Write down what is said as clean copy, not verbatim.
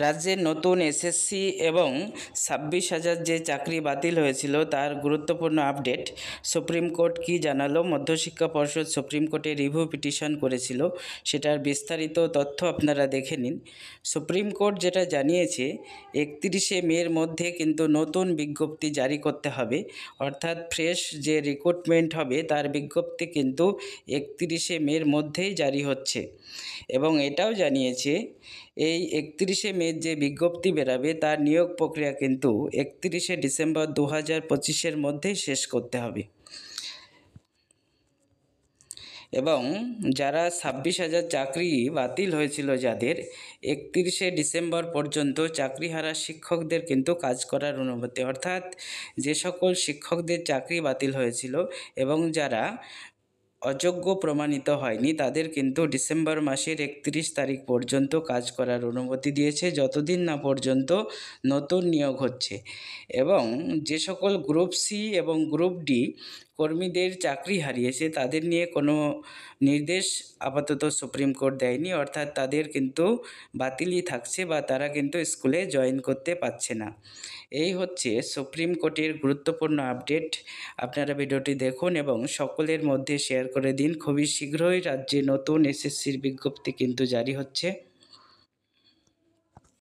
রাজ্যের নতুন এসএসসি এবং 26,000 যে চাকরি বাতিল হয়েছিল তার গুরুত্বপূর্ণ আপডেট। সুপ্রিম কোর্ট কি জানালো? মধ্যশিক্ষা পর্ষদ সুপ্রিম কোর্টে রিভিউ পিটিশন করেছিল, সেটার বিস্তারিত তথ্য আপনারা দেখে নিন। সুপ্রিম কোর্ট যেটা জানিয়েছে, 31শে মের মধ্যে কিন্তু নতুন বিজ্ঞপ্তি জারি করতে হবে, অর্থাৎ ফ্রেশ যে রিক্রুটমেন্ট হবে তার বিজ্ঞপ্তি কিন্তু 31শে মের মধ্যেই জারি হচ্ছে। এবং এটাও জানিয়েছে এই 31শে মে যে বিজ্ঞপ্তি বেরাবে তার নিয়োগ প্রক্রিয়া কিন্তু 31শে ডিসেম্বর 2025-এর মধ্যেই শেষ করতে হবে। এবং যারা 26,000 চাকরি বাতিল হয়েছিল যাদের, 31শে ডিসেম্বর পর্যন্ত চাকরিহারা শিক্ষকদের কিন্তু কাজ করার অনুমতি, অর্থাৎ যে সকল শিক্ষকদের চাকরি বাতিল হয়েছিল এবং যারা অযোগ্য প্রমাণিত হয়নি তাদের কিন্তু ডিসেম্বর মাসের 31 তারিখ পর্যন্ত কাজ করার অনুমতি দিয়েছে, যতদিন না পর্যন্ত নতুন নিয়োগ হচ্ছে। এবং যে সকল গ্রুপ সি এবং গ্রুপ ডি কর্মীদের চাকরি হারিয়েছে তাদের নিয়ে কোনো নির্দেশ আপাতত সুপ্রিম কোর্ট দেয়নি, অর্থাৎ তাদের কিন্তু বাতিলই থাকছে বা তারা কিন্তু স্কুলে জয়েন করতে পারছে না। এই হচ্ছে সুপ্রিম কোর্টের গুরুত্বপূর্ণ আপডেট। আপনারা ভিডিওটি দেখুন এবং সকলের মধ্যে শেয়ার করে দিন। খুবই শীঘ্রই রাজ্যে নতুন এসএসসির বিজ্ঞপ্তি কিন্তু জারি হচ্ছে।